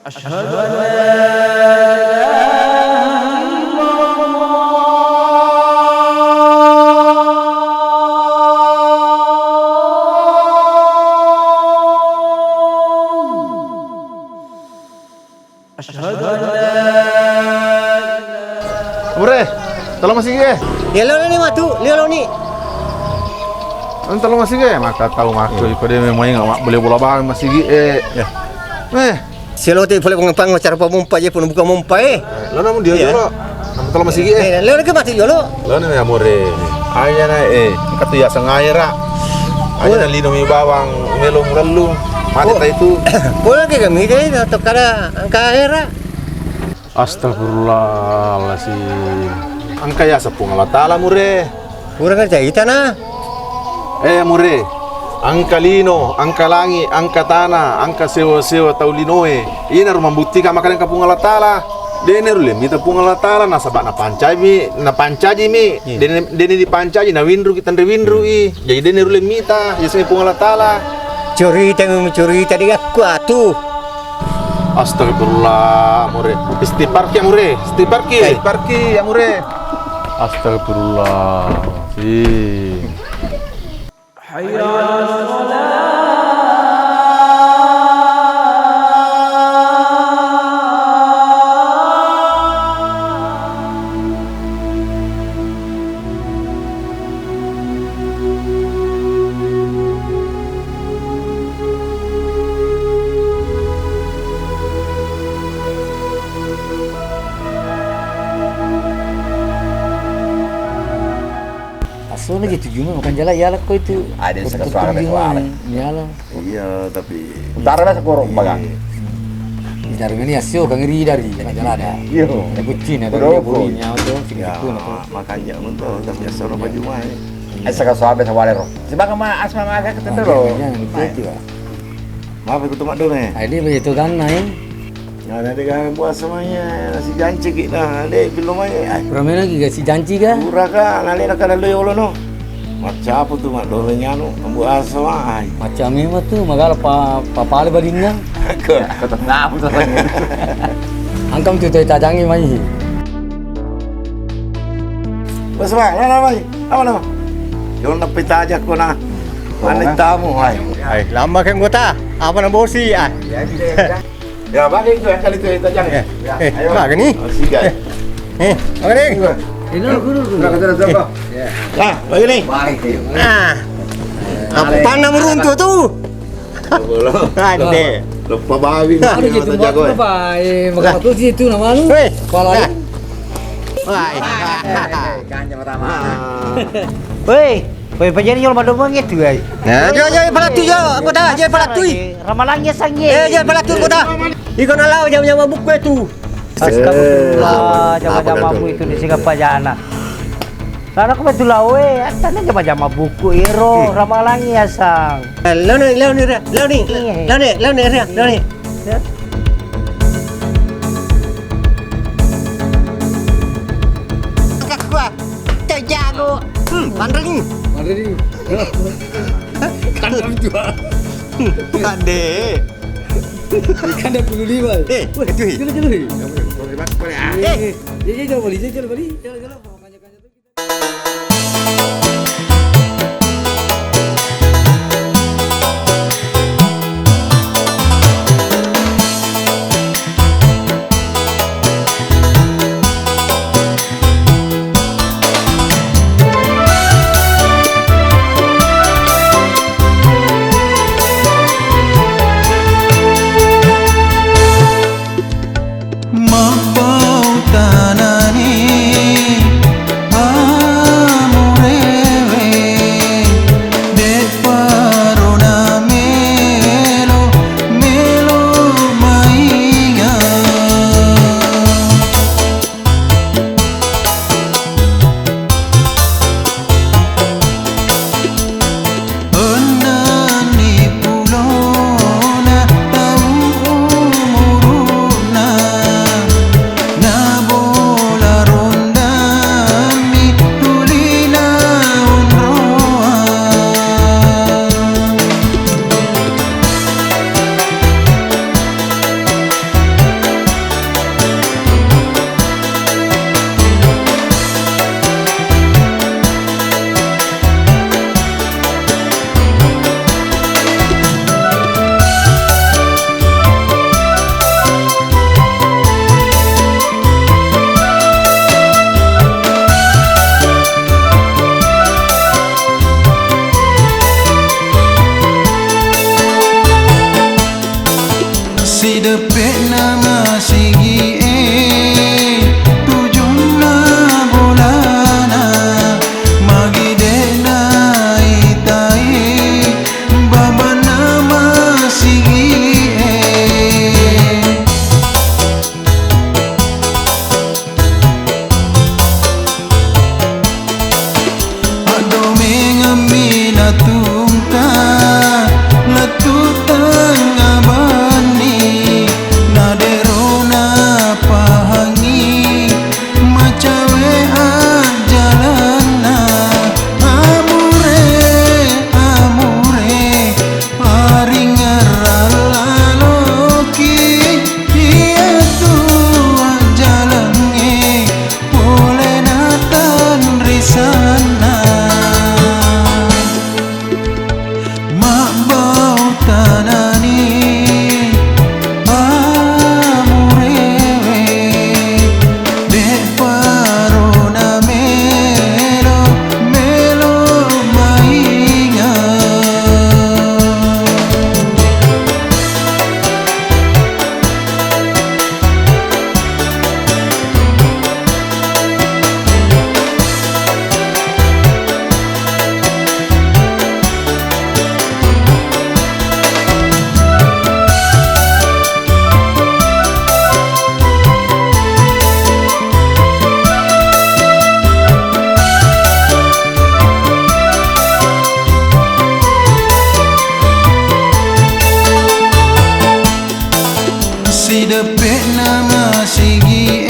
Asyhadu an la ilaha illallah. Asyhadu an la Bre, tolong masih ge. Ya lo ni matu, lo ni. Tolong masih ge, maka tahu maksud ko dia memang enggak boleh bola bang masih ge. Ya. Selo te boleh pangpang cara pemumpa je pun bukan mumpa Lo namun dia lo. Namun tolong masih ge. Lo ke mati yo lo. Lo ni amore. Aya na katu ya sangaira. Aya na lino mi bawang melo mulalu. Mati ta itu. Boleh ke kami deh atau kada angka era. Astagfirullahaladzim. Angka ya sepung Allah Ta'ala mure. Kurang kerja itana. Mure. Angka lino, angka langi, angka tanah, angka sewa-sewa tau linoe. Ini harus membuktikan makanan kapung Allah Ta'ala. Dene rule mita pung Allah Ta'ala na sabak na pancaji mi. Dene di pancaji na windru kita ndre windru i. Jadi dene rule mita, jadi pung Allah Ta'ala. Cerita di aku atuh. Astagfirullah mure. Istighfar ki mure. Istighfar ki ya mure. Astagfirullah. hayya 'alas shalah. Soalnya gitu juga makan jalan ya lah kau itu. Ada suara suara. Iyalah. Iya, tapi utara lah sekorong bagang. Dari ini asio kang iri dari makan jalan ada. Iya. Ada kucing ada Berapa? burinya itu Ya, sedikit pun. makanya untuk tapi asal baju mai. Asa ka suabe sa walero. Sebab ma asma ma ka ketendo lo. Yang itu juga. Maaf aku tumak dulu nih. Ini begitu kan naik. Ya ada kan buat semuanya nasi janji kita. Ada belum aja. Ramai lagi gak si janji kah? Murah kan, nali nak ada lo no. Macam apa tu mak dole nyano, buat semua. Macam ini mah tuh magala papale badingnya. Kau tak ngap tu lagi. Angkam tu tajangi mai. Bos mai, mana mai? Apa nama? Jangan nak pita aja kau nak. Mana tamu hai. Lama kan gota. Apa nak bosi ah? Ya bagi tu yang kali tu tajang. Ayo makan ni. Sigai. Makan ni. Ini guru. Nak kata siapa? Lah, bagi ni. Nah. Apa nama runtuh tu? Belum. Ade. Lupa bawi. Ada gitu apa? Makan tu situ nama lu. Weh, Kepala. Wah. Kanjeng pertama. Woi, penjara jual madu mangit tu ai. Nah, jangan pelatu je, aku dah jangan pelatu. Ramalangnya sangi. Jangan pelatu aku dah. Ikon alau jam-jam mabuk tu. Astagfirullah, jama-jamamu itu di Singapura jana. Karena aku betul lawe, atana jama-jama buku iro ramalangi ya sang. Lau ni. Angkat kuat, terjago. Pandring. Kandang juga. Ade. Kandang 25. Itu. Jalan. Jalan balik. Mabau tanani si depek nama sigi tujuna bolana magi dena itai baba nama sigi ado mengamina tungka latu tengah bani naderona pahangi macawe ajalana amure amure paring ralaloki dia tua jalange boleh natan risana mak bau tanani amurewe dek parona melo melo mainga si depek nama sigi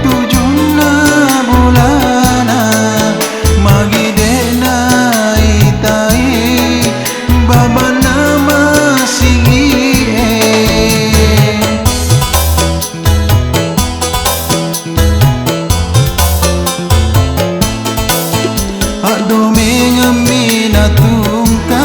tujuna bulana magi dena itai baba nama sigi ado mengamina tungka